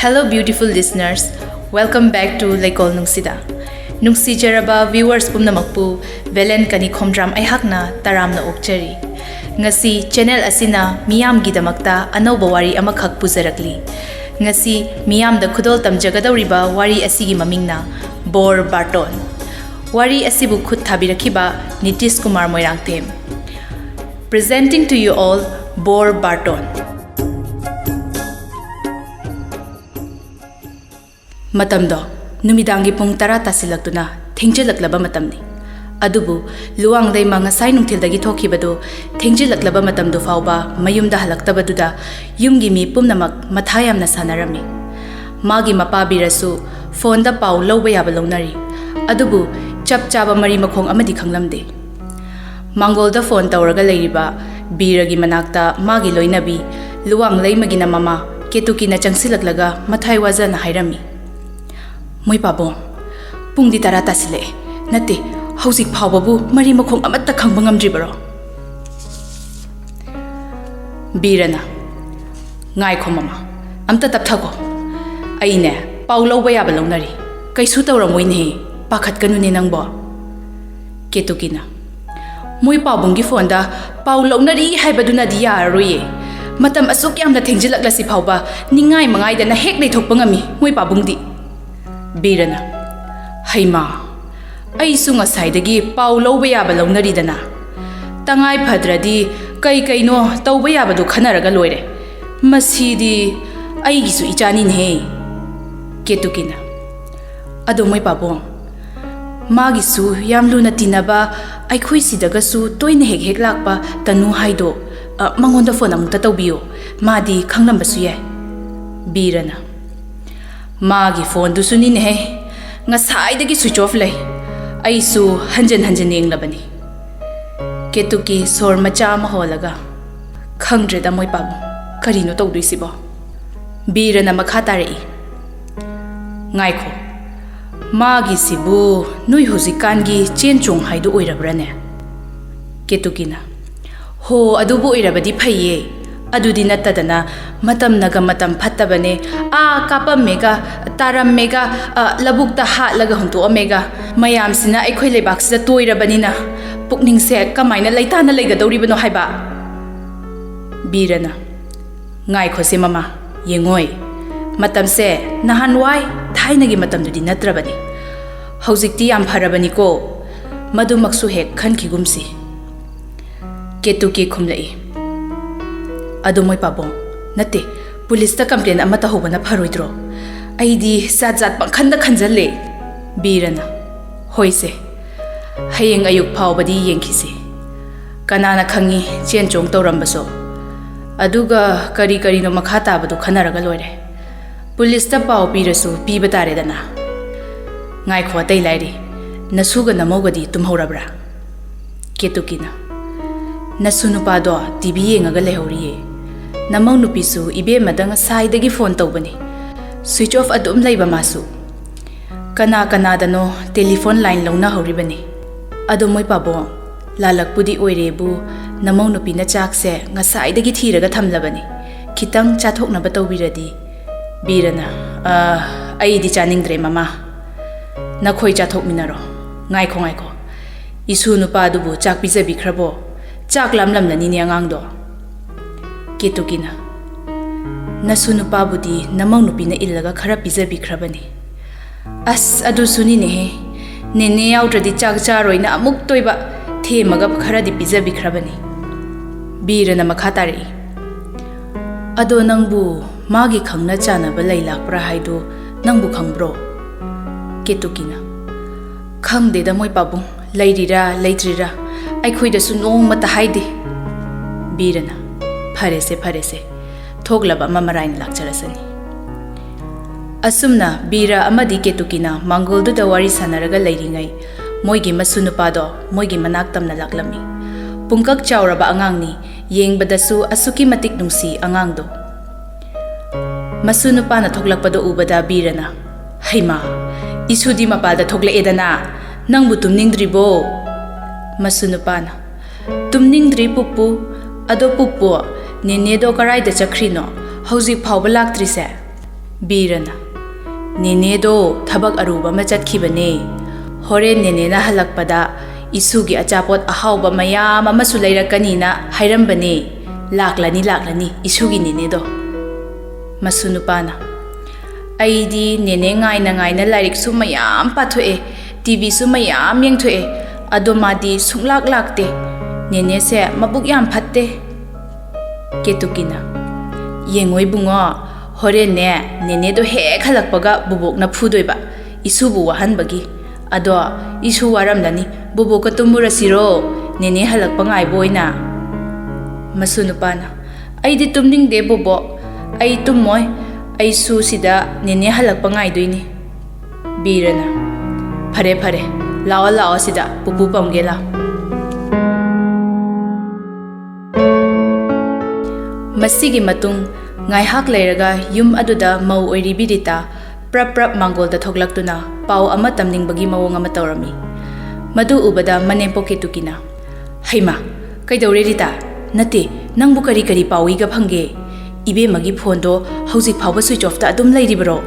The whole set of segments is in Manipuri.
Hello beautiful listeners, welcome back to Leikolnungshida. Nungsijaraba viewers pumnamakpu Velankani Khomdram aihakna taramna okchari. Ngasi channel asina miyam gidamakta anauba wari amakhak pujarakli. Ngasi miyam da khudol tamjagadawriba wari asigi mamingna BOR BARTON. Wari asibu khud thabirakiba Nitishkumar Moirangthem. Presenting to you all BOR BARTON. Matamdo, numidangi pung tara tasilaktuna, thengjilaklaba matamni. Adubu, luwangday mga say nungtildagi thokibado, thengjilaklaba matamdo fauba, mayumda halaktabaduda, yumgi mi pumnamak mathayam na sanarami. Magi mapabirasu, fonda pau lawba yabalongnari. Adubu, chapchaba mari makhong amadi khanglamde. Mangolda fon tawraga layriba, biragi manakta magi loinabi, luwanglay magina mama, ketuki na changsilaklaga mathay waza na hairami. Moy pabong, pung di tara tasile, nate, hausik paubabu, mari makhong amatta khangba ngamdribaro. Birana, ngay ko mama, amta tapthago. Aine, paulo baya balongnari, kaisu tawramoy ne, pakhat kanune nangbo. Ketukina. Moy pabonggi fonda, paulo nari haibaduna di yaroye. Matam asuk yamna thengjilakla si pauba, ningay mangay da na hek day thokpangami, moy pabongdi. Birana, Haima, ay sunga saydagi paulo bayaba lawnari-dana. Tangay padradi, kay no, tau bayaba do kanaraga loire. Masidi, ay gisu ichanin he. Ketukina. Ado moy pabong. Magisu, yamlu na tinaba, ay kuy sidagasu, toy na hek lakpa, tanu haydo. Mangonda fon ang tatawbiyo, madi kanglambasuye. Birana. Magi phone du sunin he nga saidagi switch off lay ai su hanjan yenglabani ketuki sor macha ma holaga khangdre da moy pabu karino tawdui sibo birana makha tari ngaikho magi sibu nui huzikan gi chenchung haidu oirabrane ketukina ho adubu oirabadi phaiye adudi nattadana matam naga matam phattabane a kapam mega taram mega labukta hatlaga hunto omega mayam sina aikhoi lebak sida toirabanina pukning se kamaina leitana leigadoribano haiba birana ngai khose mama yengoi matam se nahanwai thainagi matam dudi natrabani haujikti yam pharabani ko madumaksu hek khankhigumsi ketuki khumlai ado moy pabong nate police ta complaint amata hobana pharoidro aidi sajat pangkhanda khanjale birana hoise hayeng ayuk phawbadi yengkhisi kanana khangi chenchong tawrambaso aduga kari no makha tabadu khanaraga loire police ta paw pirasu piba tare dana ngai khwa tai lairi nasuga namogadi tumhorabra ketukina nasunu pado tv yengaga lehoriye namang nupisu ibe madang saidagi phone tawbani switch off adum leiba masu kana dano telephone line longna horibani ado moy pabo lalakpudi oirebu namang nupi na chakse nga saidagi thiraga thamlabani khitang chathokna ba tawbiradi birana ai di chaningdre mama nakhoi chathok minaro ngai ko isu nupa dubu chak pijabi khrabo chak lam nani ni angangdo ketukina nasu nupa budi namang nupi na illaga khara pijabi khrabani as adu suni ne he nene yautradi chak charoina amuk toiba themaga khara di pijabi khrabani birana makhatari ado nangbu magi khangna chana ba lailak pra haido nangbu khangbro ketukina khangde da moy pabung lairira leitrira aikhoi su nong mata haide birana farese thoglaba mamarain lakcharasani asumna bira amadi ketukina mangoldu da wari sanaraga leiringai moigi masunupado moigi manak tamna laklami pungkak chawraba angangni yengbadasu asuki matik nungsi angangdo masunupana thoglakpado ubada birana haima isudi mapalda thogla edana nangbu tumningdribo masunupana tumningdri pupu ado pupu nene do karai da chakrino hauji phawba laktrise Birana Nenedo Tabak Aruba Machatkhibane Hore Nenena Halakpada Isugi Achapot Ahauba Mayam Amasulaira Kanina Hairambane Laklani Isugi Nenedo Masunupana Aidi Nene Ngaina Larik Sumayam Patue TV Sumayam Yangtue Adomadi Sunglak Lakte Nene se Mabuk Yam Patte Ketukina Yengoi Bungo Hore ne Nene do he Halakpaga Bubuk na Pudoiba Isubu Wahanbagi Ado Isu Waramlani Bubuka Tumurasiro Nene Halakpangai Boyna Masunupana Aidi Tumning de Bobo Ai Tumoy Ai Su Sida Nene Halakpangai Duini Birana Pare Lao Sida Pupu Pamgela Masigi Matung Ngaihak Lairaga Yum Aduda Mau Oiribirita Prap Mangol da Thoglaktuna Pau Ama Tamning Bagi Mawong Ama Taurami Madu Ubada Manempo Ketukina Haima Kaidaure Rita Nate Nangbu Kari Pawiga Phange Ibe Magi Phondo Hauzik Phawba switch off ta adum lairibro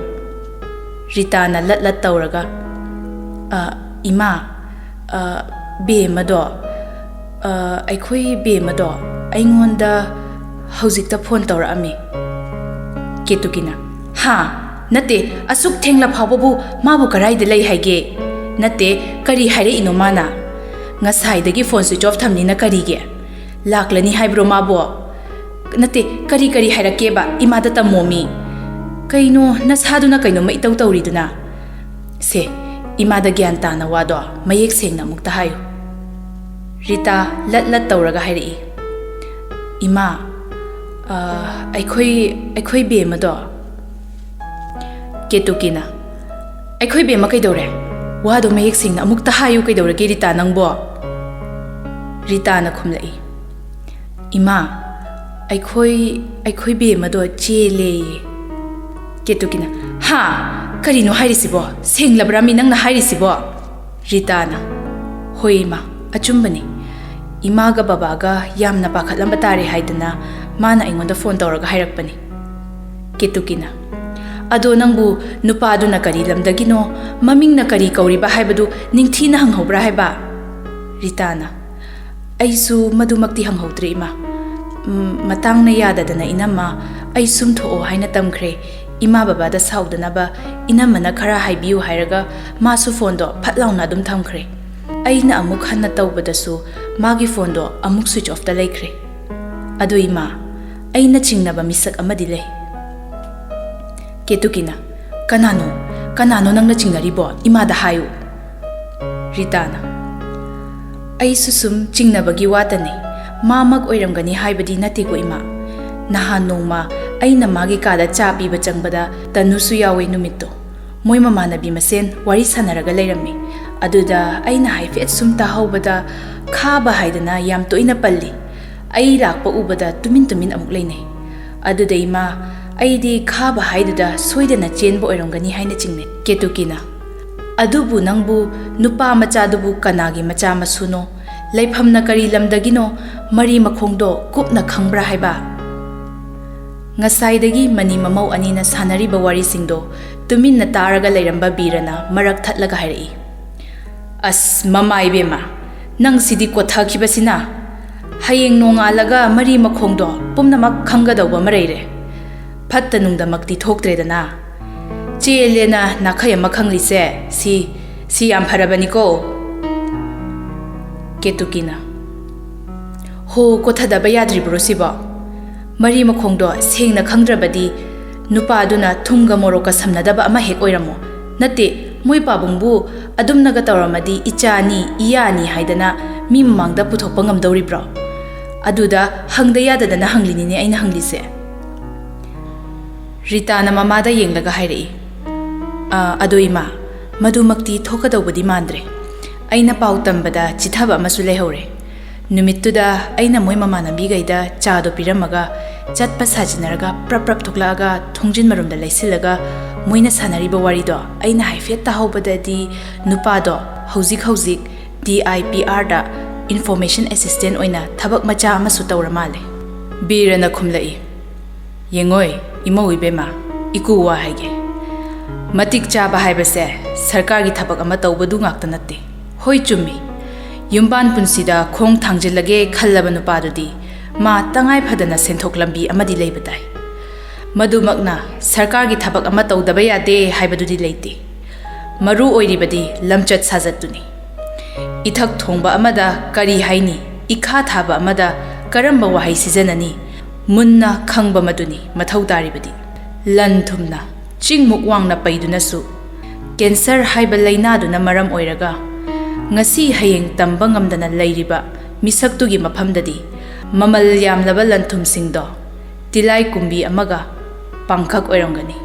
Rita na lat tauraga Ima be mado Aikhoi be mado Aingonda Hauzik ta phone taurami Ketukina Ha Nate asuk thengla phawbabu mabu karai de lei haige Nate kari haire inomana Ngasai dagi phone switch off thamni na kari ge Laklani haibro mabo Nate kari hairake ba imada tamomi Kaino nasaduna kaino mai tauriduna Se imada gyan tana wado mayek sengna mukta hayo Rita lat tauraga hairi Ima Aikhoi be mado Ketukina Aikhoi be ma kaidore wado mayek sengna mukta hayo kaidore ke Rita nangbo Rita na khumlai Ima Aikhoi be mado chele Ketukina Ha Karino hairisibo senglabra mi nangna hairisibo Ritana Hoima achumbani Imaga babaga yamna pakhatlamba tare haidana mana aingonda phone tawraga hairakpani Ketukina Ado nangbu nupaduna kari lamdagino mamingna kari kauriba haibadu ningthina hanghobra haiba Ritana Aisu madumakti hanghowdre ima Matangna yadadana inama ai sumtho haina tamkhre Ima baba da saudanaba inamana khara haibiu hairaga masu phone do phatlauna dum thamkhre aina amuk hanna tawbadasu magi phone do amuk switch off da laikhre adu ima aina chingnaba misak amadi lei Ketukina kanano nangna chingnaribo ima da hayu Ritana ai susum chingnabagi watane mamak oiramgani haibadi nate ko ima nahan nongma Aina magi kada chapi bachangba tanusu yawe numito moi mamanabi masen wari sanaraga leirami aduda aina haifet sumta haubada khaba haidana yam toina palli ai lakpa ubada tumin amuk leine aduda ima aidi khaba haiduda soidana chenbo oirongani haina chingne Ketukina adubu nangbu nupa macha dubu kanagi macha masuno laifhamna kari lamdagino mari makhongdo kupna khangbra haiba Ngasaidagi mani mamau anina sanariba wari singdo tuminna taraga leiramba birana marak thatlaga hairi As mamai bema nang sidi kothakibasina hayeng nongalaga mari makhongdo pumnamak khangadawba mareire phatta nungdamakti thoktredana chelena nakhaya makhanglise si yam pharabani ko Ketukina Ho kothadaba yadribro siba Mari makhongdo sengna khangdrabadi nupa aduna thumga moroka samnadaba ama hek oiramo nate moi pabungbu adumnaga tawramadi ichani iyani haidana mi mamangda puthokpa ngamdawribro aduda hangda yadadana hanglini aina hanglise Ritana mamada yenglaga hairei adoima madumakti thokadawbadi mandre aina pau tambada chithaba amasu lehore Numittuda aina moi mamanabi gaida chado piramaga chatpa sajinaraga prap thuklaga thongjin marumda laisilaga moina sanariba warido aina haifet tahobadadi nupado hauzik DIPR da information assistant oina thabak macha amasu tawramale Birana khumlai Yengoi imoi bema iku wa haige. Matik chaba haibase sarkargi thabak ama tawbadu ngakta natte. Hoi chummi. Yumban punsida khong thangjilage khallaba nupadudi ma tangai phadana senthok lambi amadi leibatai. Madumakna sarkargi thabak ama tawdaba yade haibadudi leite. Maru oiribadi lamchat sajatuni. Ithak thongba amada kari haini ikha thaba amada karamba wahai sijanani munna khangba maduni mathau taribadi. Lan thumna chingmuk wangna paidunasu cancer haiba lainaduna maram oiraga ngasi hayeng tamba ngamdana leiriba misaktugi maphamdadi mamal yamlaba lanthumsingdo tilai kumbi amaga pangkhak oirangani.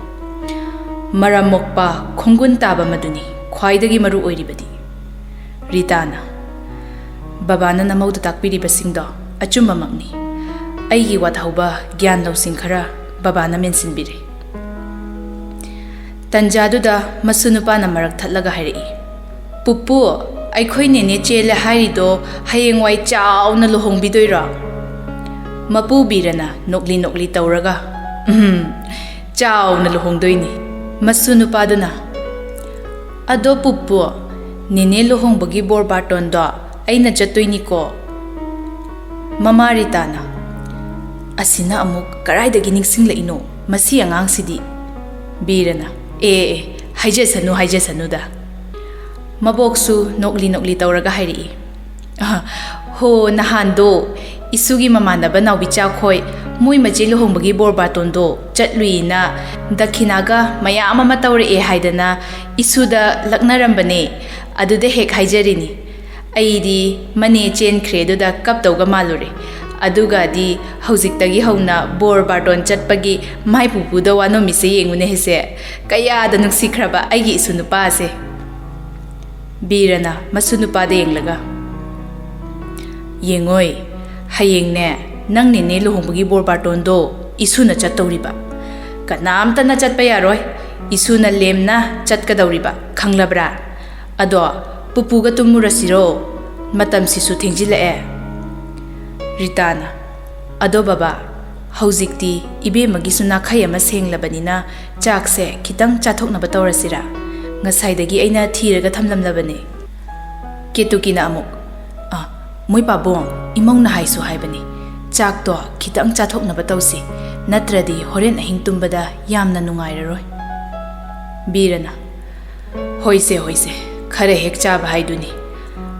Maram mokpa khongun taba maduni khwaidagi maru oiribadi. Ritana babana namauda takpiribasingdo achumba makni. Aigi wathauba gyan lausing khara babana mensinbire. Tanjaduda masunupana marak thatlaga hairi. Pupu aikhoi nene chele hairido hayengwai chauna luhongbidoira. Mapu birana nokli nokli tauraga. Chauna luhongdoini. Masunupaduna ado pupu nene luhongbagi BOR BARTON do aina chatoini ko. Mama Ritana asina amuk karaidagi ningsinglaino masi angangsidi. Birana haijasanu da. Maboksu nokli nokli tauraga hairi. Ho nahando isugi mamanaba naubicha khoi mui maje luhongbagi BOR BARTON do chatluina dakhinaga mayam ama taure haidana isuda laknarambane adude hek haijarini. Aidi mane chen khreduda kap tawga malure. Aduga di haujiktagi hauna BOR BARTON chatpagi mai pupuda wano mise yengune hese kaya da nungsikraba aigi isunupa ase. Birana masunupa de yenglaga yengoi hayengne nang nene luhongbagi BOR BARTON do isuna chattauriba kanamta na chatpa yaroi isuna lemna chatkadauriba khanglabra ado pupuga tumurasiro matam sisu thengjilae. Ritana ado baba haujikti ibe magi suna khayama senglabanina chakse khitang chathoknaba tawrasira ngasaidagi aina thiraga thamlamlabane. Ketukina amuk moi pabong imongna haisu haibani chak to khitang chathoknaba tawsi natradi horen ahing tumbada yamna nungairaroi. Birana hoise khare hek chaba haiduni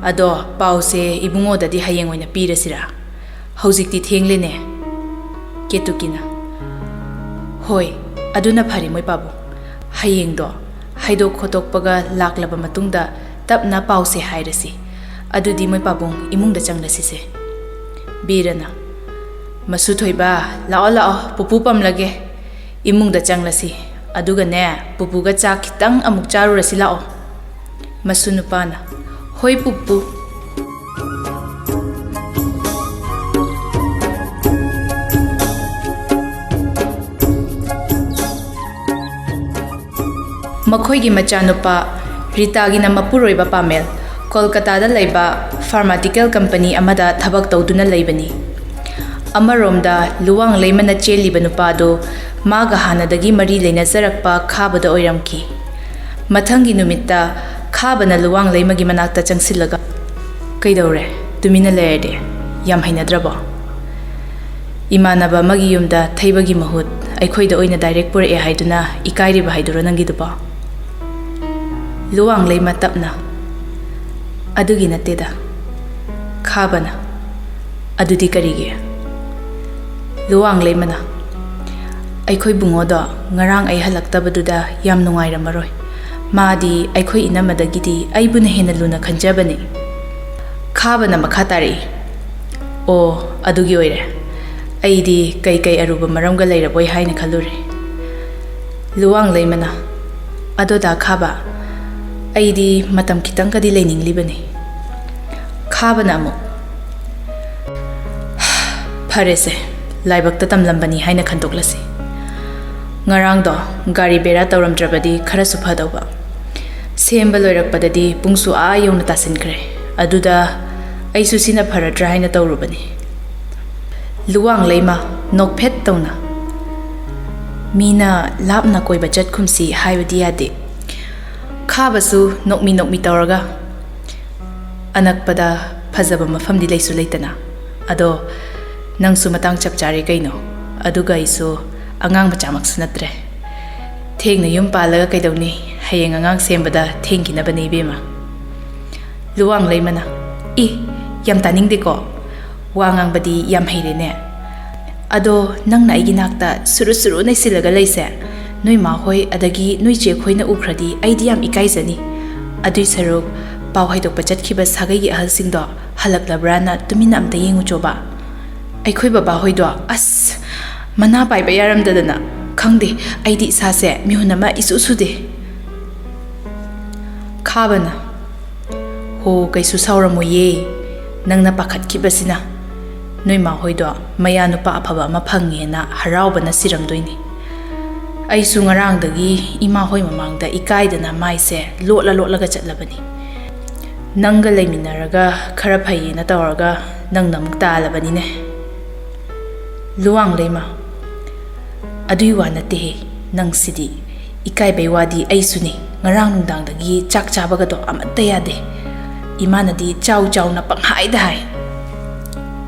ado pause ibungo dadi hayeng oina pirasira haujikti thenglene. Ketukina hoi aduna phari moi pabu hayeng do haido khotokpaga laklaba matungda tapna pause hairasi adudi moi pabung imungda changlasi se. Birana masu thoiba lao pupu pamlage imungda changlasi aduga ne pupuga chak khitang amuk charurasi lao. Masunupana hoi pupu. Makhoigi machanupa Ritagi na mapuroiba pamel Kolkata da laiba pharmaceutical company amada thabak tawduna laibani. Amaromda luwang leimana cheliba nupado maga hanadagi mari leinajarakpa khabada oiramki. Mathangi numitta khabana luwang leimagi manakta changsilaga kaidore tumina leerde yam hainadrabo. Imanaba magi yumda thaibagi mahut aikhoida oina direct pur e haiduna ikairiba haiduro nangiduba. Luwang leima tapna adugi nateda khabana adudi karige. Luwang leimana aikhoi bungoda ngarang ai halaktabaduda yam nungairamaroi. Madi aikhoi inamadagidi aibuna hena luna khanjabani. Khabana makhatari o adugi oire aidi kai aruba maramga leiraboi haina khalure. Luwang leimana adoda khaba aidi matam kitang kadi leininglibani. Khabana amu pharese laibakta tamlambani haina khantoklasi. Ngarang do gari bera tawramdrabadi khara sufadawba. Semba loirakpadadi pungsu a yongna tasinkre. Aduda aisu sina pharadra haina tawrubani. Luwang leima nokphet tawna ꯃꯤꯅ ꯂꯥꯞꯅ ꯀꯣꯏꯕ ꯆꯠꯈꯨꯝꯁꯤ ꯍꯥꯏꯕꯗꯤ ꯌꯥꯗꯦ ꯈꯥꯕꯁꯨ ꯅꯣꯛꯃꯤ ꯇꯧꯔꯒ ꯑꯅꯛꯄꯗ ꯐꯖꯕ ꯃꯐꯝꯗꯤ ꯂꯩꯁꯨ ꯂꯩꯇꯅ ꯑꯗꯣ ꯅꯪꯁꯨ ꯃꯇꯥꯡ ꯆꯞ ꯆꯥꯔꯦ ꯀꯩꯅꯣ ꯑꯗꯨꯒ ꯑꯩꯁꯨ ꯑꯉꯥꯡ ꯃꯆꯥꯃꯛꯁꯨ ꯅꯠꯇ꯭ꯔꯦ ꯊꯦꯡꯅ ꯌꯨꯝ ꯄꯥꯜꯂꯒ ꯀꯩꯗꯧꯅꯤ ꯍꯌꯦꯡ ꯑꯉꯥꯡ ꯁꯦꯝꯕꯗ ꯊꯦꯡꯈꯤꯅꯕꯅꯦ ꯏꯕꯦꯝꯃ ꯂꯨꯋꯥꯡ ꯂꯩꯃꯅ ꯌꯥꯝ ꯇꯥꯅꯤꯡꯗꯦꯀꯣ ꯋꯥ ꯉꯥꯡꯕꯗꯤ ꯌꯥꯝ ꯍꯩꯔꯦꯅꯦ ꯑꯗꯣ ꯅꯪꯅ ꯑꯩꯒꯤ ꯅꯥꯛꯇ ꯁꯨꯔꯨ ꯅꯩꯁꯤꯜꯂꯒ ꯂꯩꯁꯦ ꯅꯣꯏ ꯃꯥ ꯍꯣꯏ ꯑꯗꯒꯤ ꯅꯣꯏ ꯆꯦ ꯈꯣꯏꯅ ꯎꯈ꯭ꯔꯗꯤ ꯑꯩꯗꯤ ꯌꯥꯝ ꯏꯀꯥꯏꯖꯅꯤ ꯑꯗꯨꯏ ꯁꯔꯨꯛ ꯄꯥꯎ ꯍꯥꯏꯗꯣꯛꯄ ꯆꯠꯈꯤꯕ ꯁꯥꯒꯩꯒꯤ ꯑꯍꯜꯁꯤꯡꯗꯣ ꯍꯜꯂꯛꯂꯕ꯭ꯔꯥꯅ ꯇꯨꯃꯤꯟꯅ ꯑꯝꯇ ꯌꯦꯡꯉꯨꯆꯣꯕ ꯑꯩꯈꯣꯏ ꯕꯕꯥ ꯍꯣꯏꯗꯣ ꯑꯁ ꯃꯅꯥ ꯄꯥꯏꯕ ꯌꯥꯔꯝꯗꯗꯅ ꯈꯪꯗꯦ ꯑꯩꯗꯤ ꯏꯁꯥꯁꯦ ꯃꯤꯍꯨꯟ ꯑꯃ ꯏꯁꯨ ꯁꯨꯗꯦ ꯈꯥꯕꯅ ꯍꯣ ꯀꯩꯁꯨ ꯁꯥꯎꯔꯝꯃꯣꯏꯌꯦ ꯅꯪꯅ ꯄꯥꯈꯠꯈꯤꯕꯁꯤꯅ ꯅꯣꯏ ꯃꯥ ꯍꯣꯏꯗꯣ ꯃꯌꯥ ꯅꯨꯄꯥ ꯑꯐꯕ ꯑꯃ ꯐꯪꯉꯦꯅ ꯍꯔꯥꯎꯕꯅ ꯁꯤꯔꯝꯗꯣꯏꯅꯤ ꯑꯩꯁꯨ ꯉꯔꯥꯡꯗꯒꯤ ꯏꯃꯥ ꯍꯣꯏ ꯃꯃꯥꯡꯗ ꯏꯀꯥꯏꯗꯅ ꯃꯥꯏꯁꯦ ꯂꯣꯠꯂꯒ ꯆꯠꯂꯕꯅꯤ ꯅꯪꯒ ꯂꯩꯃꯤꯟꯅꯔꯒ ꯈꯔ ꯐꯩꯌꯦꯅ ꯇꯧꯔꯒ ꯅꯪꯅ ꯑꯃꯨꯛ ꯇꯥꯜꯂꯕꯅꯤꯅꯦ ꯂꯨꯋꯥꯡ ꯂꯩꯃ ꯑꯗꯨꯏ ꯋꯥ ꯅꯠꯇꯦꯍꯦ ꯅꯪꯁꯤꯗꯤ ꯏꯀꯥꯏꯕꯩ ꯋꯥꯗꯤ ꯑꯩꯁꯨꯅꯤ ꯉꯔꯥꯡ ꯅꯨꯡꯗꯥꯡꯗꯒꯤ ꯆꯥꯛ ꯆꯥꯕꯒꯗꯣ ꯑꯃꯠꯇ ꯌꯥꯗꯦ ꯏꯃꯥꯅꯗꯤ ꯆꯥꯎꯅ ꯄꯪꯍꯥꯏꯗ ꯍꯥꯏ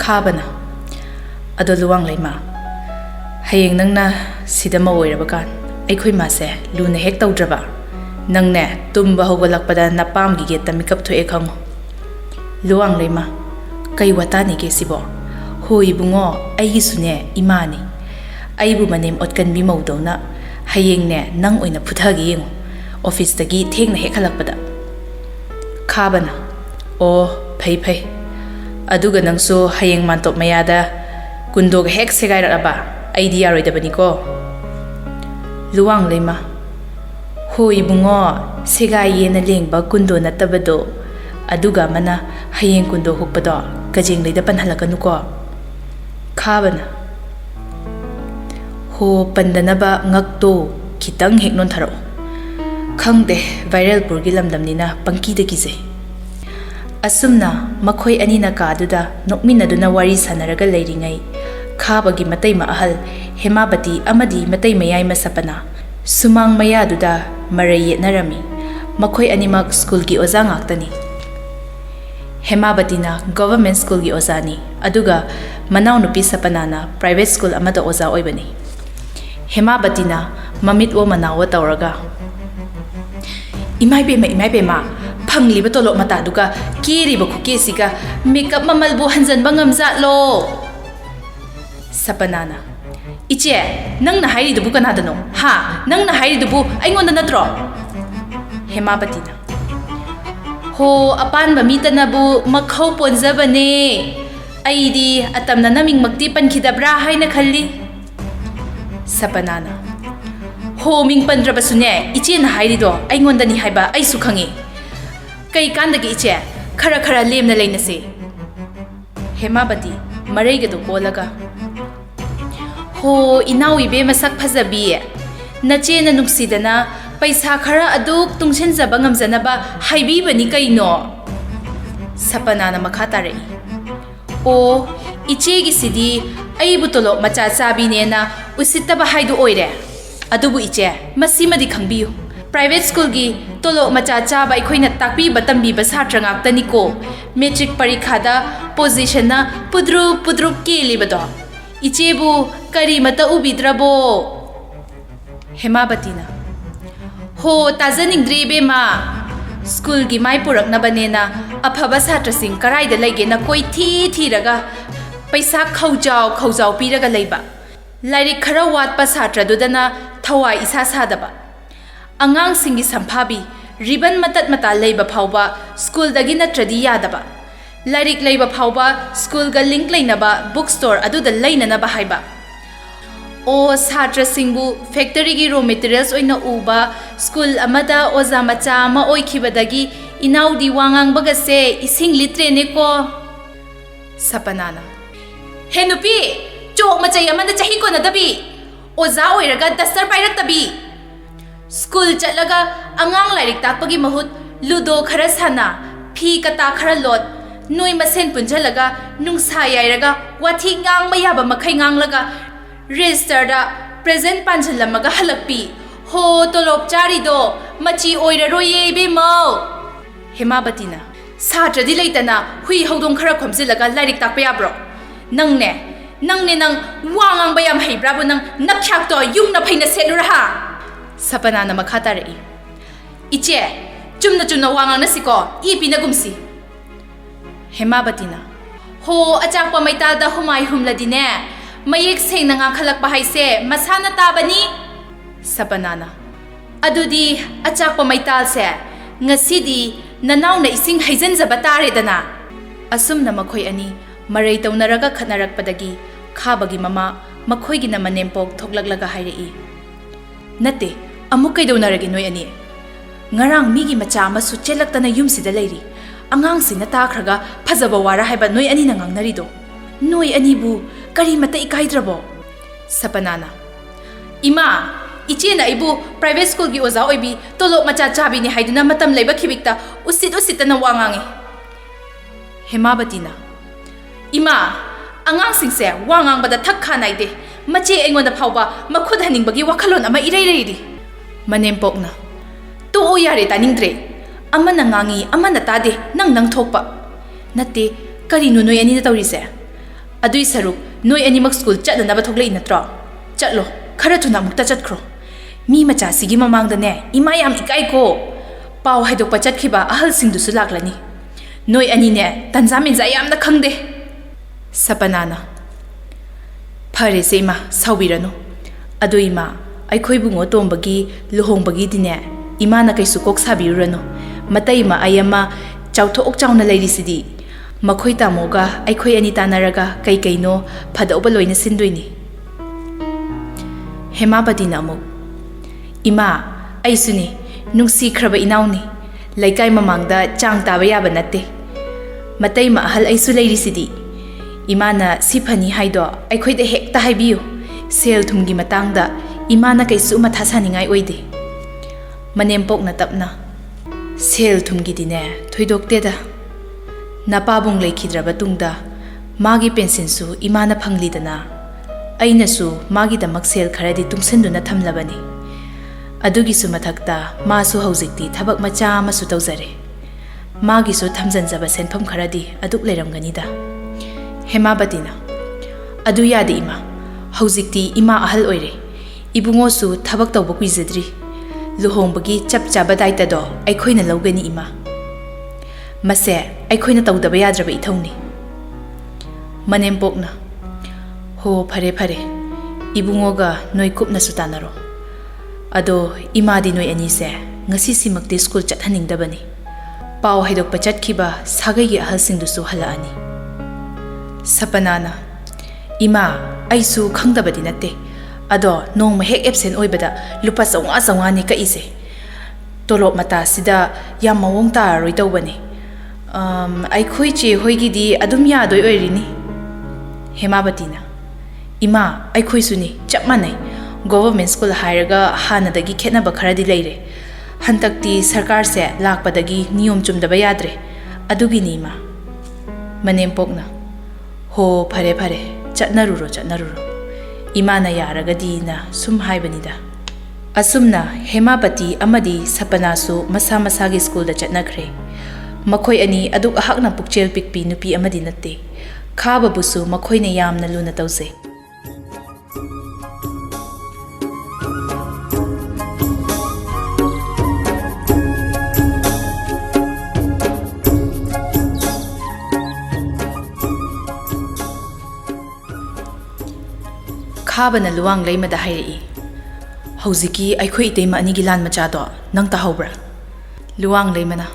ꯈꯥꯕꯅ ꯑꯗꯣ ꯂꯨꯋꯥꯡ ꯂꯩꯃ ꯍꯌꯦꯡ ꯅꯪꯅ ꯁꯤꯗ ꯃꯧ ꯑꯣꯏꯔꯕ ꯀꯥꯟ ꯑꯩꯈꯣꯏ ꯃꯥꯁꯦ ꯂꯨꯅ ꯍꯦꯛ ꯇꯧꯗ꯭ꯔꯕ ꯅꯪꯅꯦ ꯇꯨꯝꯕ ꯍꯧꯒꯠꯂꯛꯄꯗ ꯅꯄꯥꯝꯒꯤ ꯒꯦꯠꯇ ꯃꯤꯀꯞ ꯊꯣꯛꯑꯦ ꯈꯪꯉꯨ ꯂꯨꯋꯥꯡ ꯂꯩꯃ ꯀꯩ ꯋꯥꯇꯥꯅꯤꯒꯦ ꯁꯤꯕꯣ ꯍꯣꯏ ꯏꯕꯨꯡꯉꯣ ꯑꯩꯒꯤꯁꯨꯅꯦ ꯏꯃꯥꯅꯤ ꯑꯩꯕꯨ ꯃꯅꯦꯝ ꯑꯣꯠꯀꯟꯕꯤ ꯃꯧꯗꯧꯅ ꯍꯌꯦꯡꯅꯦ ꯅꯪ ꯑꯣꯏꯅ ꯐꯨꯊꯒꯦ ꯌꯦꯡꯉꯨ ꯑꯣꯐꯤꯁꯇꯒꯤ ꯊꯦꯡꯅ ꯍꯦꯛ ꯍꯜꯂꯛꯄꯗ ꯈꯥꯕꯅ ꯑꯣ ꯐꯩ ꯑꯗꯨꯒ ꯅꯪꯁꯨ ꯍꯌꯦꯡ ꯃꯥꯟꯇꯣꯞ ꯃꯌꯥꯗ ꯀꯨꯟꯗꯣꯒ ꯍꯦꯛ ꯁꯦꯒꯥꯏꯔꯛꯑꯕ ꯑꯩꯗꯤ ꯌꯥꯔꯣꯏꯗꯕꯅꯤꯀꯣ ꯂꯨꯋꯥꯡ ꯂꯩꯃ ꯍꯣꯏ ꯏꯕꯨꯡꯉꯣ ꯁꯦꯒꯥꯏꯌꯦꯅ ꯂꯦꯡꯕ ꯀꯨꯟꯗꯣ ꯅꯠꯇꯕꯗꯣ ꯑꯗꯨꯒ ꯑꯃꯅ ꯍꯌꯦꯡ ꯀꯨꯟꯗꯣ ꯍꯨꯛꯄꯗꯣ ꯀꯖꯦꯡꯂꯩꯗ ꯄꯟꯍꯜꯂꯛꯀꯅꯨꯀꯣ ꯈꯥꯕꯅ ꯍꯣ ꯄꯟꯗꯅꯕ ꯉꯛꯇꯣ ꯈꯤꯇꯪ ꯍꯦꯛ ꯅꯣꯟꯊꯔꯛꯑꯣ ꯈꯪꯗꯦ ꯚꯥꯏꯔꯦꯜꯄꯨꯔꯒꯤ ꯂꯝꯗꯝꯅꯤꯅ ꯄꯪꯀꯤꯗ ꯀꯤꯖꯩ ꯑꯁꯨꯝꯅ ꯃꯈꯣꯏ ꯑꯅꯤꯅ ꯀꯥꯗꯨꯗ ꯅꯣꯛꯃꯤꯟꯅꯗꯨꯅ ꯋꯥꯔꯤ ꯁꯥꯟꯅꯔꯒ ꯂꯩꯔꯤꯉꯩ ꯈꯥꯕꯒꯤ ꯃꯇꯩꯃ ꯑꯍꯜ ꯍꯦꯃꯥꯕꯇꯤ ꯑꯃꯗꯤ ꯃꯇꯩ ꯃꯌꯥꯏꯃ ꯁꯄꯅ ꯁꯨꯃꯥꯡ ꯃꯌꯥꯗꯨꯗ ꯃꯔꯩ ꯌꯦꯠꯅꯔꯝꯃꯤ ꯃꯈꯣꯏ ꯑꯅꯤꯃꯛ ꯁ꯭ꯀꯨꯜꯒꯤ ꯑꯣꯖꯥ ꯉꯥꯛꯇꯅꯤ ꯍꯦꯃꯥꯕꯇꯤꯅ ꯒꯣꯚꯔꯟꯃꯦꯟꯠ ꯁ꯭ꯀꯨꯜꯒꯤ ꯑꯣꯖꯥꯅꯤ ꯑꯗꯨꯒ ꯃꯅꯥꯎꯅꯨꯄꯤ ꯁꯄꯅꯥꯅ ꯄ꯭ꯔꯥꯏꯚꯦꯠ ꯁ꯭ꯀꯨꯜ ꯑꯃꯗ ꯑꯣꯖꯥ ꯑꯣꯏꯕꯅꯤ ꯍꯦꯃꯥꯕꯇꯤꯅ ꯃꯃꯤꯠꯋꯣ ꯃꯅꯥꯋꯣ ꯇꯧꯔꯒ ꯏꯃꯥꯏꯕꯦꯝꯃ ꯐꯪꯂꯤꯕ ꯇꯣꯂꯣꯞ ꯃꯇꯥꯗꯨꯒ ꯀꯦꯔꯤꯕ ꯈꯨꯀꯦꯁꯤꯒ ꯃꯦꯀꯞ ꯃꯃꯜꯕꯨ ꯍꯟꯖꯟꯕ ꯉꯝꯖꯥꯠꯂꯣ ꯁꯄꯅꯥꯅ ꯏꯆꯦ ꯅꯪꯅ ꯍꯥꯏꯔꯤꯗꯨꯕꯨ ꯀꯅꯥꯗꯅꯣ ꯅꯪꯅ ꯍꯥꯏꯔꯤꯗꯨꯕꯨ ꯑꯩꯉꯣꯟꯗ ꯅꯠꯇ꯭ꯔꯣ ꯍꯦꯃꯥꯕꯇꯤꯅ ꯍꯣ ꯑꯄꯥꯟꯕ ꯃꯤꯇꯅꯕꯨ ꯃꯈꯧ ꯄꯣꯟꯖꯕꯅꯦ ꯑꯩꯗꯤ ꯑꯇꯝꯅ ꯅꯃꯤꯡꯃꯛꯇꯤ ꯄꯟꯈꯤꯗꯕ꯭ꯔꯥ ꯍꯥꯏꯅ ꯈꯜꯂꯤ ꯁꯄꯅꯥꯅ ꯍꯣ ꯃꯤꯡ ꯄꯟꯗ꯭ꯔꯕꯁꯨꯅꯦ ꯏꯆꯦꯅ ꯍꯥꯏꯔꯤꯗꯣ ꯑꯩꯉꯣꯟꯗꯅꯤ ꯍꯥꯏꯕ ꯑꯩꯁꯨ ꯈꯪꯉꯤ ꯀꯩ ꯀꯥꯟꯗꯒꯤ ꯏꯆꯦ ꯈꯔ ꯂꯦꯝꯅ ꯂꯩꯅꯁꯦ ꯍꯦꯃꯥꯕꯇꯤ ꯃꯔꯩꯒꯗꯣ ꯀꯣꯜꯂꯒ ꯍꯣ ꯏꯅꯥꯎ ꯏꯕꯦꯝꯃ ꯃꯁꯛ ꯐꯖꯕꯤ ꯅꯆꯦꯅ ꯅꯨꯡꯁꯤꯗꯅ ꯄꯩꯁꯥ ꯈꯔ ꯑꯗꯨꯛ ꯇꯨꯡꯁꯤꯟꯖꯕ ꯉꯝꯖꯅꯕ ꯍꯥꯏꯕꯤꯕꯅꯤ ꯀꯩꯅꯣ ꯁꯄꯅꯥꯅ ꯃꯈꯥ ꯇꯥꯔꯛꯏ ꯑꯣ ꯏꯆꯦꯒꯤꯁꯤꯗꯤ ꯑꯩꯕꯨ ꯇꯣꯂꯣꯞ ꯃꯆꯥ ꯆꯥꯕꯤꯅꯦꯅ ꯎꯁꯤꯠꯇꯕ ꯍꯥꯏꯗꯨ ꯑꯣꯏꯔꯦ ꯑꯗꯨꯕꯨ ꯏꯆꯦ ꯃꯁꯤꯃꯗꯤ ꯈꯪꯕꯤꯌꯨ ꯄ꯭ꯔꯥꯏꯚꯦꯠ ꯁ꯭ꯀꯨꯜꯒꯤ ꯇꯣꯂꯣꯞ ꯃꯆꯥ ꯆꯥꯕ ꯑꯩꯈꯣꯏꯅ ꯇꯥꯛꯄꯤꯕ ꯇꯝꯕꯤꯕ ꯁꯥꯇ꯭ꯔ ꯉꯥꯛꯇꯅꯤꯀꯣ ꯃꯦꯇ꯭ꯔꯤꯛ ꯄꯔꯤꯈꯥꯗ ꯄꯣꯖꯤꯁꯟꯅ ꯄꯨꯗ꯭ꯔꯨꯞ ꯀꯦꯜꯂꯤꯕꯗꯣ ꯏꯆꯦꯕꯨ ꯀꯔꯤꯃꯇ ꯎꯕꯤꯗ꯭ꯔꯕꯣ ꯍꯦꯃꯥꯕꯇꯤꯅ ꯍꯣ ꯇꯥꯖꯅꯤꯡꯗ꯭ꯔꯦ ꯏꯕꯦꯝꯃ ꯁ꯭ꯀꯨꯜꯒꯤ ꯃꯥꯏ ꯄꯨꯔꯛꯅꯕꯅꯦꯅ ꯑꯐꯕ ꯁꯥꯇ꯭ꯔꯁꯤꯡ ꯀꯔꯥꯏꯗ ꯂꯩꯒꯦꯅ ꯊꯤꯔꯒ ꯄꯩꯁా ꯈꯧꯖꯥꯎ ꯄꯤꯔꯒ ꯂꯩꯕ ꯂꯥꯏꯔꯤꯛ ꯈꯔ ꯋꯥꯠꯄ ꯁꯥꯇ꯭ꯔꯗꯨꯗꯅ ꯊꯋꯥꯏ ꯏꯁꯥ ꯁꯥꯗꯕ ꯑꯉꯥꯡꯁꯤꯡꯒꯤ ꯁꯝꯐꯥꯕꯤ ꯔꯤꯕꯟ ꯃꯇꯠ ꯃꯇꯥ ꯂꯩꯕ ꯐꯥꯎꯕ ꯁ꯭ꯀꯨꯜꯗꯒꯤ ꯅꯠꯇ꯭ꯔꯗꯤ ꯌꯥꯗꯕ ꯂꯥꯏꯔꯤꯛ ꯂꯩꯕ ꯐꯥꯎꯕ ꯁ꯭ꯀꯨꯜꯒ ꯂꯤꯡꯛ ꯂꯩꯅꯕ ꯕꯨꯛ ꯁ꯭ꯇꯣꯔ ꯑꯗꯨꯗ ꯂꯩꯅꯅꯕ ꯍꯥꯏꯕ ꯑꯣ ꯁꯥꯇ꯭ꯔꯁꯤꯡꯕꯨ ꯐꯦꯛꯇꯔꯤꯒꯤ ꯔꯣ ꯃꯦꯇꯤꯔꯤꯌꯦꯜꯁ ꯑꯣꯏꯅ ꯎꯕ ꯁ꯭ꯀꯨꯜ ꯑꯃꯗ ꯑꯣꯖꯥ ꯃꯆꯥ ꯑꯃ ꯑꯣꯏꯈꯤꯕꯗꯒꯤ ꯏꯅꯥꯎꯗꯤ ꯋꯥ ꯉꯥꯡꯕꯒꯁꯦ ꯏꯁꯤꯡ ꯂꯤꯇ꯭ꯔꯦꯅꯦꯀꯣ ꯁꯄꯅꯥꯅ ꯍꯦ ꯅꯨꯄꯤ ꯆꯣꯛ ꯃꯆꯩ ꯑꯃꯗ ꯆꯍꯤ ꯀꯣꯟꯅꯗꯕꯤ ꯑꯣꯖꯥ ꯑꯣꯏꯔꯒ ꯗꯁꯇꯔ ꯄꯥꯏꯔꯛꯇꯕꯤ ꯁ꯭ꯀꯨल चलगा अंगांग लाइरिक ताकपगी महुत लूडो खरा साना फी कता खरा लोट नोई मसेन पुंझलगा नुंसा याइरगा वाथी ngang mayaba makhai ngang laga register da present panjhalamaga halakpi ho tolop charido machi oiraroye bemo Hemabatina Satradi leitana hui hodong khara khomjilaga lairik takpa yabro nangne nang wangang bayam heibrabu nang nakhyak to yungna phaina selura ha Sapana na makha rai Iche chumna wangang na siko ipi na gumsi Hemabatina ho achakpa maitalda humai humladine mayek seng nga khalakpa haise masana tabani Sapanana Adudi achakpa maital se ngasidi nanaw na ising haijanjaba tare dana asumna makhoi ani marai taunaraga khatnarakpadagi khabagi mama makhoi gi na manempok thoklaklaga hairei nate amuk kaidonaragi noi ani ngarang migi macha ama su chelaktana yumsida leiri angang sina takhraga phajaba wara haiba noi ani na ngangnari do noi ani bu kari mata ikaidrabo Sapanana Ima Iche na ibu private school gi oza oibi tolok macha chabi ni haiduna matam leiba khibikta usit na wangangi Hemabatina Ima angang singse wangang bada thak khanai de mache engonda phawba makhud haning bagi wakhalon ama irei manempokna to o yare taningdre amana ngangi amana tade nang thokpa natte kari nu noi ani na tawrise adui saruk noi ani mak school chatna na ba thoklei natro chatlo khara thuna mukta chatkhro mi macha sigi mamang da ne ima yam ikai ko paw haidok pachat khiba ahal sing du sulak lani noi ani ne tanjamin za yam na khangde Sapanana Phare seima sawirano adu ima ai khoi bungo tombagi luhongbagi dine ima na kaisu kok sabirano matai ma ayama chawthok chawna leiri sidi makhoi tamoga ai khoi ani tanaraga kai kaino phadauba loina sinduini Hemabatina mo Ima aisuni nungsi khraba inauni laikai mamangda chang taba yaba natte matai ma ahal aisu leiri sidi Imana sifani haido aikhoi de hekta haibiu sel thumgi matangda imana kaisu matha saningai oide manempok na tapna sel thumgi dine thoidokte da napabung leikhidraba tungda magi pension su imana phangli dana aina su magi damak sel kharadi tungsanduna thamlabani adugi su mathakta ma su haujikti thabak macha ma su tawjare magi su thamjanjaba senpham kharadi aduk leramgani da Hemabatina adu yadi ima haujikti ima ahal oire ibungo su thabak tawba kuizadri luhongbagi chap chaba daita do aikhoina lawgani ima mase aikhoina tawdaba yadraba ithongni manempokna ho phare ibungo ga noi kupna su tanaro ado imadi noi ani se ngasi simakte school chathaningdabani paw haidok pachat khiba sagai gi ahal sing du su halaani Sapanana Ima aisu khangdabadi natte ado nongma hek absent oibada lupa sawnga ni ka ise tolop mata sida yam mawong ta roi tawbani ai khoi che hoigi di adum ya doi oirini Hemabatina Ima ai khoi suni chapmanai government school hairaga hanadagi khetnaba kharadi leire hantakti sarkar se lakpadagi niyom chumdaba yadre adugi ni ma manempokna Ho phare chatnaruro imana yaragadi na sum haibanida asumna Hemabati amadi Sapana su masa gi school da chatnakre makhoi ani aduk ahakna pukchel pikpi nupi amadi natte khaba busu makhoi ne yamna luna tawse Habana luang lay mada hairei hauziki aikhoi itema ani gilan macha do nang ta hobra luang lay mana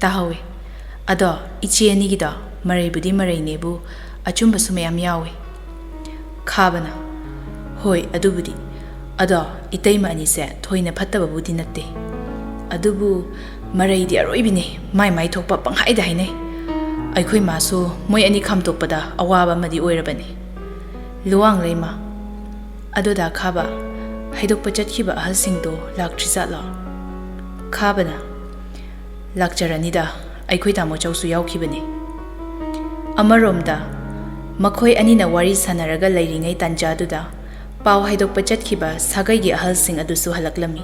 ta hawe ado ichi ani gi do marai budi marai nebu achumba sumayam yawe khabana hoi adubudi ado itema ani se thoina phattaba budi natte adubu marai di aroibine mai thokpa panghai da haine aikhoi masu moi ani kham tokpada awaba madi oirabani luang leima adoda khaba haidok pachat khiba ahal singdo lakthri zatla khabana lakcharanida aikhoi tamo chausu yaukhibani amaromda makhoi anina wari sanaraga lairingai tanjaduda ꯄꯥꯎ ꯍꯥꯏꯗꯣꯛꯄ ꯆꯠꯈꯤꯕ ꯁꯥꯒꯩꯒꯤ ꯑꯍꯜꯁꯤꯡ ꯑꯗꯨꯁꯨ ꯍꯜꯂꯛꯂꯝꯃꯤ꯫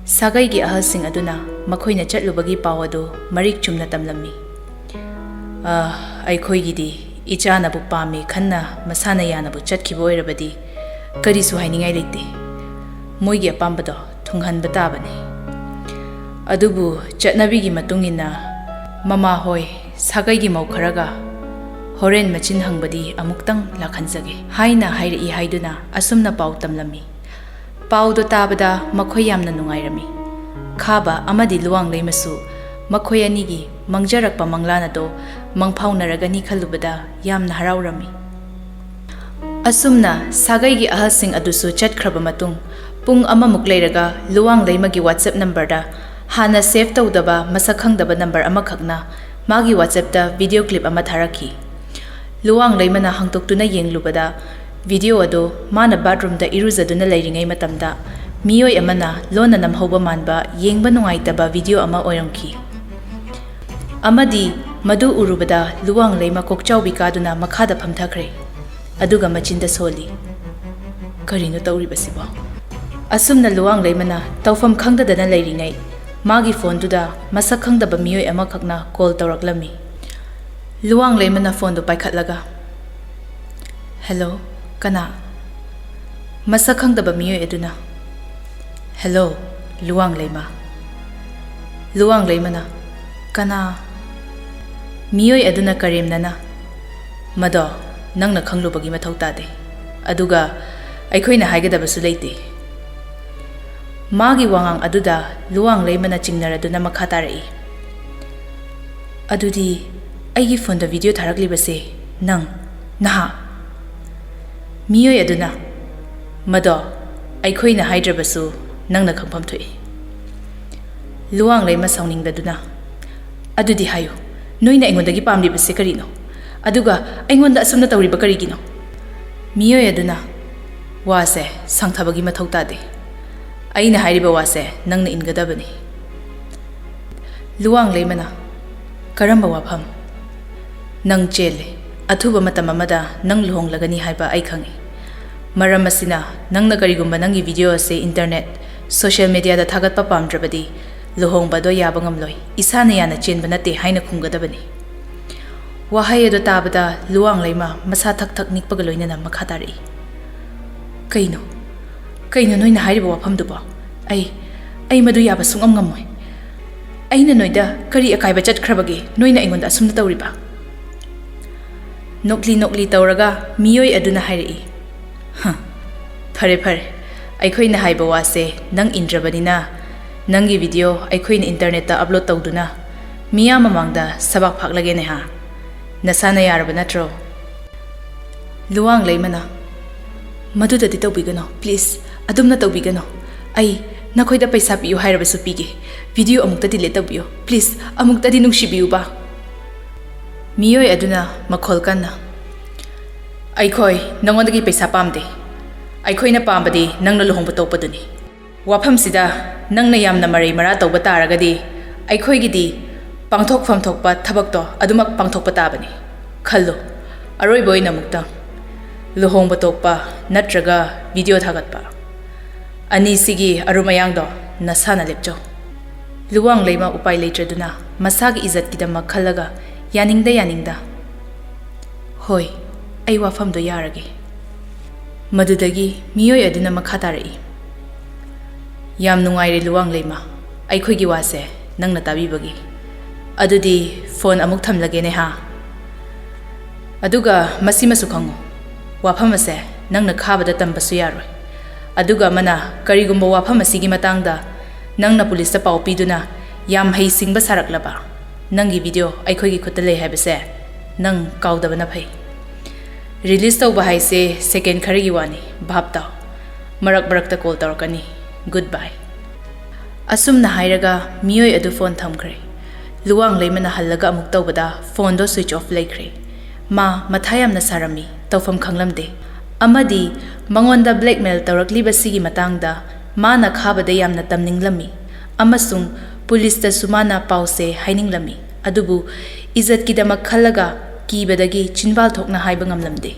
ꯁꯥꯒꯩꯒꯤ ꯑꯍꯜꯁꯤꯡ ꯑꯗꯨꯅ ꯃꯈꯣꯏꯅ ꯆꯠꯂꯨꯕꯒꯤ ꯄꯥꯎ ꯑꯗꯨ ꯃꯔꯤꯛ ꯆꯨꯝꯅ ꯇꯝꯂꯝꯃꯤ꯫ ꯑꯩꯈꯣꯏꯒꯤꯗꯤ ꯏꯆꯥꯅꯕꯨ ꯄꯥꯝꯃꯤ ꯈꯟꯅ ꯃꯁꯥꯅ ꯌꯥꯅꯕꯨ ꯆꯠꯈꯤꯕ ꯑꯣꯏꯔꯕꯗꯤ ꯀꯔꯤꯁꯨ ꯍꯥꯏꯅꯤꯡꯉꯥꯏ ꯂꯩꯇꯦ꯫ ꯃꯣꯏꯒꯤ ꯑꯄꯥꯝꯕꯗꯣ ꯊꯨꯡꯍꯟꯕ ꯇꯥꯕꯅꯤ꯫ ꯑꯗꯨꯕꯨ ꯆꯠꯅꯕꯤꯒꯤ ꯃꯇꯨꯡ ꯏꯟꯅ ꯃꯃꯥ ꯍꯣꯏ ꯁꯥꯒꯩꯒꯤ ꯃꯧ ꯈꯔꯒ ꯍꯣꯔꯦꯟ ꯃꯆꯤꯟ ꯍꯪꯕꯗꯤ ꯑꯃꯨꯛꯇꯪ ꯂꯥꯛꯍꯟꯖꯒꯦ ꯍꯥꯏꯅ ꯍꯥꯏꯔꯛꯏ ꯍꯥꯏꯗꯨꯅ ꯑꯁꯨꯝꯅ ꯄꯥꯎ ꯇꯝꯂꯝꯃꯤ꯫ ꯄꯥꯎꯗꯣ ꯇꯥꯕꯗ ꯃꯈꯣꯏ ꯌꯥꯝꯅ ꯅꯨꯡꯉꯥꯏꯔꯝꯃꯤ꯫ ꯈꯥꯕ ꯑꯃꯗꯤ ꯂꯨꯋꯥꯡꯂꯩꯃꯁꯨ ꯃꯈꯣꯏ ꯑꯅꯤꯒꯤ ꯃꯪꯖꯔꯛꯄ ꯃꯪꯂꯥꯟ ꯑꯗꯣ ꯃꯪꯐꯥꯎꯅꯔꯒꯅꯤ ꯈꯜꯂꯨꯕꯗ ꯌꯥꯝꯅ ꯍꯔꯥꯎꯔꯝꯃꯤ꯫ ꯑꯁꯨꯝꯅ ꯁꯥꯒꯩꯒꯤ ꯑꯍꯜꯁꯤꯡ ꯑꯗꯨꯁꯨ ꯆꯠꯈ꯭ꯔꯕ ꯃꯇꯨꯡ ꯄꯨꯡ ꯑꯃꯃꯨꯛ ꯂꯩꯔꯒ ꯂꯨꯋꯥꯡꯂꯩꯃꯒꯤ ꯋꯥꯆꯦꯞ ꯅꯝꯕꯔꯗ ꯍꯥꯟꯅ ꯁꯦꯚ ꯇꯧꯗꯕ ꯃꯁꯛ ꯈꯪꯗꯕ ꯅꯝꯕꯔ ꯑꯃꯈꯛꯅ ꯃꯥꯒꯤ ꯋꯥꯆꯦꯞꯇ ꯚꯤꯗꯤꯑꯣ ꯀ꯭ꯂꯤꯞ ꯑꯃ ꯊꯥꯔꯛꯈꯤ꯫ ꯂꯨꯋꯥꯡꯂꯩꯃꯅ ꯍꯥꯡꯇꯣꯛꯇꯨꯅ ꯌꯦꯡꯂꯨꯕꯗ ꯚꯤꯗꯤꯑꯣ ꯑꯗꯨ ꯃꯥꯅ ꯕꯥꯠꯔꯨꯝꯗ ꯏꯔꯨꯖꯗꯨꯅ ꯂꯩꯔꯤꯉꯩ ꯃꯇꯝꯗ ꯃꯤꯑꯣꯏ ꯑꯃꯅ ꯂꯣꯟꯅ ꯅꯝꯍꯧꯕ ꯃꯥꯟꯕ ꯌꯦꯡꯕ ꯅꯨꯡꯉꯥꯏꯇꯕ ꯚꯤꯗꯤꯑꯣ ꯑꯃ ꯑꯣꯏꯔꯝꯈꯤ꯫ ꯑꯃꯗꯤ ꯃꯗꯨ ꯎꯔꯨꯕꯗ ꯂꯨꯋꯥꯡꯂꯩꯃ ꯀꯣꯛꯆꯥꯎꯕꯤ ꯀꯥꯗꯨꯅ ꯃꯈꯥꯗ ꯐꯝꯊꯈ꯭ꯔꯦ꯫ ꯑꯗꯨꯒ ꯃꯆꯤꯟꯗ ꯁꯣꯜꯂꯤ꯫ ꯀꯔꯤꯅꯣ ꯇꯧꯔꯤꯕꯁꯤꯕꯣ? ꯑꯁꯨꯝꯅ ꯂꯨꯋꯥꯡꯂꯩꯃꯅ ꯇꯧꯐꯝ ꯈꯪꯗꯗꯅ ꯂꯩꯔꯤꯉꯩ ꯃꯥꯒꯤ ꯐꯣꯟꯗꯨꯗ ꯃꯁꯛ ꯈꯪꯗꯕ ꯃꯤꯑꯣꯏ ꯑꯃꯈꯛꯅ ꯀꯣꯜ ꯇꯧꯔꯛꯂꯝꯃꯤ꯫ ꯂꯨꯋꯥꯡꯂꯩꯃꯅ ꯐꯣꯟꯗꯨ ꯄꯥꯏꯈꯠꯂꯒ, "ꯍꯦꯜꯂꯣ, ꯀꯅꯥ?" ꯃꯁꯛ ꯈꯪꯗꯕ ꯃꯤꯑꯣꯏ ꯑꯗꯨꯅ, "ꯍꯦꯜꯂꯣ, ꯂꯨꯋꯥꯡꯂꯩꯃ." ꯂꯨꯋꯥꯡꯂꯩꯃꯅ, "ꯀꯅꯥ?" ꯃꯤꯑꯣꯏ ꯑꯗꯨꯅ ꯀꯔꯦꯝꯅꯅ, "ꯃꯗꯣ ꯅꯪꯅ ꯈꯪꯂꯨꯕꯒꯤ ꯃꯊꯧ ꯇꯥꯗꯦ, ꯑꯗꯨꯒ ꯑꯩꯈꯣꯏꯅ ꯍꯥꯏꯒꯗꯕꯁꯨ ꯂꯩꯇꯦ." ꯃꯥꯒꯤ ꯋꯥꯉꯥꯡ ꯑꯗꯨꯗ ꯂꯨꯋꯥꯡꯂꯩꯃꯅ ꯆꯤꯡꯅꯔꯗꯨꯅ ꯃꯈꯥ ꯇꯥꯔꯛꯏ, "ꯑꯗꯨꯗꯤ ꯑꯩꯒꯤ ꯐꯣꯟꯗ ꯚꯤꯗꯤꯑꯣ ꯊꯥꯔꯛꯂꯤꯕꯁꯦ ꯅꯍꯥꯛ?" ꯃꯤꯑꯣꯏ ꯑꯗꯨꯅ, "ꯃꯗꯣ ꯑꯩꯈꯣꯏꯅ ꯍꯥꯏꯗ꯭ꯔꯕꯁꯨ ꯅꯪꯅ ꯈꯪꯐꯝ ꯊꯣꯛꯏ." ꯂꯨꯋꯥꯡꯂꯩꯃ ꯁꯥꯎꯅꯤꯡꯂꯗꯨꯅ, "ꯑꯗꯨꯗꯤ ꯍꯥꯏꯌꯨ, ꯅꯣꯏꯅ ꯑꯩꯉꯣꯟꯗꯒꯤ ꯄꯥꯝꯂꯤꯕꯁꯦ ꯀꯔꯤꯅꯣ? ꯑꯗꯨꯒ ꯑꯩꯉꯣꯟꯗ ꯑꯁꯨꯝꯅ ꯇꯧꯔꯤꯕ ꯀꯔꯤꯒꯤꯅꯣ?" ꯃꯤꯑꯣꯏ ꯑꯗꯨꯅ, "ꯋꯥꯁꯦ ꯁꯥꯡꯊꯕꯒꯤ ꯃꯊꯧ ꯇꯥꯗꯦ. ꯑꯩꯅ ꯍꯥꯏꯔꯤꯕ ꯋꯥꯁꯦ ꯅꯪꯅ ꯏꯟꯒꯗꯕꯅꯤ." ꯂꯨꯋꯥꯡꯂꯩꯃꯅ, "ꯀꯔꯝꯕ ꯋꯥꯐꯝ?" "ꯅꯪ ꯆꯦꯜꯂꯦ. ꯑꯊꯨꯕ ꯃꯇꯝ ꯑꯃꯗ ꯅꯪ ꯂꯨꯍꯣꯡꯂꯒꯅꯤ ꯍꯥꯏꯕ ꯑꯩ ꯈꯪꯏ. ꯃꯔꯝ ꯑꯁꯤꯅ ꯅꯪꯅ ꯀꯔꯤꯒꯨꯝꯕ ꯅꯪꯒꯤ ꯚꯤꯗꯤꯑꯣ ꯑꯁꯤ ꯏꯟꯇꯔꯅꯦꯠ, ꯁꯣꯁꯤꯌꯦꯜ ꯃꯤꯗꯤꯌꯥꯗ ꯊꯥꯒꯠꯄ ꯄꯥꯝꯗ꯭ꯔꯕꯗꯤ ꯂꯨꯍꯣꯡꯕꯗꯣ ꯌꯥꯕ ꯉꯝꯂꯣꯏ, ꯏꯁꯥꯅ ꯌꯥꯅ ꯆꯦꯟꯕ ꯅꯠꯇꯦ ꯍꯥꯏꯅ ꯈꯨꯝꯒꯗꯕꯅꯤ." ꯋꯥꯍꯩ ꯑꯗꯨ ꯇꯥꯕꯗ ꯂꯨꯋꯥꯡꯂꯩꯃ ꯃꯁꯥ ꯊꯛ ꯊꯛ ꯅꯤꯛꯄꯒ ꯂꯣꯏꯅꯅ ꯃꯈꯥ ꯇꯥꯔꯛꯏ, "ꯀꯩꯅꯣ ꯅꯣꯏꯅ ꯍꯥꯏꯔꯤꯕ ꯋꯥꯐꯝꯗꯨꯕꯣ? ꯑꯩ ꯃꯗꯨ ꯌꯥꯕ ꯁꯨꯡꯉꯝ ꯉꯝꯃꯣꯏ. ꯑꯩꯅ ꯅꯣꯏꯗ ꯀꯔꯤ ꯑꯀꯥꯏꯕ ꯆꯠꯈ꯭ꯔꯕꯒꯦ ꯅꯣꯏꯅ ꯑꯩꯉꯣꯟꯗ ꯑꯁꯨꯝꯅ ꯇꯧꯔꯤꯕ?" ꯅꯣꯛꯂꯤ ꯇꯧꯔꯒ ꯃꯤꯑꯣꯏ ꯑꯗꯨꯅ ꯍꯥꯏꯔꯛꯏ, "ꯐꯔꯦ. ꯑꯩꯈꯣꯏꯅ ꯍꯥꯏꯕ ꯋꯥꯁꯦ ꯅꯪ ꯏꯟꯗ꯭ꯔꯕꯅꯤꯅ ꯅꯪꯒꯤ ꯚꯤꯗꯤꯑꯣ ꯑꯩꯈꯣꯏꯅ ꯏꯟꯇꯔꯅꯦꯠꯇ ꯑꯞꯂꯣꯗ ꯇꯧꯗꯨꯅ ꯃꯤꯌꯥꯝ ꯃꯃꯥꯡꯗ ꯁꯕꯥꯛ ꯐꯥꯛꯂꯒꯦꯅꯦ ꯍꯥ? ꯅꯁꯥꯅ ꯌꯥꯔꯕ ꯅꯠꯇ꯭ꯔꯣ?" ꯂꯨꯋꯥꯡꯂꯩꯃꯅ, "ꯃꯗꯨꯗꯗꯤ ꯇꯧꯕꯤꯒꯅꯣ, ꯄ꯭ꯂꯤꯖ, ꯑꯗꯨꯝꯅ ꯇꯧꯕꯤꯒꯅꯣ. ꯑꯩ ꯅꯈꯣꯏꯗ ꯄꯩꯁా ꯄꯤꯌꯨ ꯍꯥꯏꯔꯕꯁꯨ ꯄꯤꯒꯦ. ꯚꯤꯗꯤꯑꯣ ꯑꯃꯨꯛꯇ ꯗꯤꯂꯤꯠ ꯇꯧꯕꯤꯌꯨ, ꯄ꯭ꯂꯤꯖ, ꯑꯃꯨꯛꯇꯗꯤ ꯅꯨꯡꯁꯤꯕꯤꯌꯨꯕ." ꯃꯤꯑꯣꯏ ꯑꯗꯨꯅ ꯃꯈꯣꯜ ꯀꯟꯅ, "ꯑꯩꯈꯣꯏ ꯅꯉꯣꯟꯗꯒꯤ ꯄꯩꯁా ꯄꯥꯝꯗꯦ. ꯑꯩꯈꯣꯏꯅ ꯄꯥꯝꯕꯗꯤ ꯅꯪꯅ ꯂꯨꯍꯣꯡꯕ ꯇꯣꯛꯄꯗꯨꯅꯤ. ꯋꯥꯐꯝꯁꯤꯗ ꯅꯪꯅ ꯌꯥꯝꯅ ꯃꯔꯩ ꯃꯔꯥ ꯇꯧꯕ ꯇꯥꯔꯒꯗꯤ ꯑꯩꯈꯣꯏꯒꯤꯗꯤ ꯄꯥꯡꯊꯣꯛꯐꯝ ꯊꯣꯛꯄ ꯊꯕꯛꯇꯣ ꯑꯗꯨꯃꯛ ꯄꯥꯡꯊꯣꯛꯄ ꯇꯥꯕꯅꯤ. ꯈꯜꯂꯨ, ꯑꯔꯣꯏꯕ ꯑꯣꯏꯅ ꯑꯃꯨꯛꯇꯪ, ꯂꯨꯍꯣꯡꯕ ꯇꯣꯛꯄ ꯅꯠꯇ꯭ꯔꯒ ꯚꯤꯗꯤꯑꯣ ꯊꯥꯒꯠꯄ, ꯑꯅꯤꯁꯤꯒꯤ ꯑꯔꯨꯝ ꯑꯌꯥꯡꯗꯣ ꯅꯁꯥꯅ ꯂꯦꯞꯆꯧ." ꯂꯨꯋꯥꯡꯂꯩꯃ ꯎꯄꯥꯏ ꯂꯩꯇ꯭ꯔꯗꯨꯅ ꯃꯁꯥꯒꯤ ꯏꯖꯠꯀꯤꯗꯃꯛ ꯈꯜꯂꯒ ꯌꯥꯅꯤꯡꯗ, "ꯍꯣꯏ, ꯑꯩ ꯋꯥꯐꯝꯗꯣ ꯌꯥꯔꯒꯦ." ꯃꯗꯨꯗꯒꯤ ꯃꯤꯑꯣꯏ ꯑꯗꯨꯅ ꯃꯈꯥ ꯇꯥꯔꯛꯏ, "ꯌꯥꯝ ꯅꯨꯡꯉꯥꯏꯔꯦ ꯂꯨꯋꯥꯡꯂꯩꯃ, ꯑꯩꯈꯣꯏꯒꯤ ꯋꯥꯁꯦ ꯅꯪꯅ ꯇꯥꯕꯤꯕꯒꯤ. ꯑꯗꯨꯗꯤ ꯐꯣꯟ ꯑꯃꯨꯛ ꯊꯝꯂꯒꯦꯅꯦ ꯍꯥ? ꯑꯗꯨꯒ ꯃꯁꯤꯃꯁꯨ ꯈꯪꯉꯨ, ꯋꯥꯐꯝ ꯑꯁꯦ ꯅꯪꯅ ꯈꯥꯕꯗ ꯇꯝꯕꯁꯨ ꯌꯥꯔꯣꯏ. ꯑꯗꯨꯒ ꯑꯃꯅ ꯀꯔꯤꯒꯨꯝꯕ ꯋꯥꯐꯝ ꯑꯁꯤꯒꯤ ꯃꯇꯥꯡꯗ ꯅꯪꯅ ꯄꯨꯂꯤꯁꯇ ꯄꯥꯎ ꯄꯤꯗꯨꯅ ꯌꯥꯝ ꯍꯩꯁꯤꯡꯕ ꯁꯥꯔꯛꯂꯕ ꯅꯪꯒꯤ ꯚꯤꯗꯤꯑꯣ ꯑꯩꯈꯣꯏꯒꯤ ꯈꯨꯠꯇ ꯂꯩ ꯍꯥꯏꯕꯁꯦ ꯅꯪ ꯀꯥꯎꯗꯕꯅ ꯐꯩ. ꯔꯤꯂꯤꯁ ꯇꯧꯕ ꯍꯥꯏꯁꯦ ꯁꯦꯀꯦꯟ ꯈꯔꯒꯤ ꯋꯥꯅꯤ, ꯚꯥꯞ ꯇꯥꯎ. ꯃꯔꯛꯇ ꯀꯣꯜ ꯇꯧꯔꯛꯀꯅꯤ. ꯒꯨꯗ ꯕꯥꯏ." ꯑꯁꯨꯝꯅ ꯍꯥꯏꯔꯒ ꯃꯤꯑꯣꯏ ꯑꯗꯨ ꯐꯣꯟ ꯊꯝꯈ꯭ꯔꯦ꯫ ꯂꯨꯋꯥꯡꯂꯩꯃꯅ ꯍꯜꯂꯒ ꯑꯃꯨꯛ ꯇꯧꯕꯗ ꯐꯣꯟꯗꯣ ꯁ꯭ꯋꯤꯆ ꯑꯣꯐ ꯂꯩꯈ꯭ꯔꯦ꯫ ꯃꯥ ꯃꯊꯥ ꯌꯥꯝꯅ ꯁꯥꯔꯝꯃꯤ, ꯇꯧꯐꯝ ꯈꯪꯂꯝꯗꯦ꯫ ꯑꯃꯗꯤ ꯃꯉꯣꯟꯗ ꯕ꯭ꯂꯦꯛꯃꯦꯜ ꯇꯧꯔꯛꯂꯤꯕꯁꯤꯒꯤ ꯃꯇꯥꯡꯗ ꯃꯥꯅ ꯈꯥꯕꯗ ꯌꯥꯝꯅ ꯇꯝꯅꯤꯡꯂꯝꯃꯤ, ꯑꯃꯁꯨꯡ ꯄꯨꯂꯤꯁꯇꯁꯨ ꯃꯥꯅ ꯄꯥꯎꯁꯦ ꯍꯥꯏꯅꯤꯡꯂꯝꯃꯤ꯫ ꯑꯗꯨꯕꯨ ꯏꯖꯠꯀꯤꯗꯃꯛ ꯈꯜꯂꯒ ꯀꯤꯕꯗꯒꯤ ꯆꯤꯟꯕꯥꯜ ꯊꯣꯛꯅ ꯍꯥꯏꯕ ꯉꯝꯂꯝꯗꯦ꯫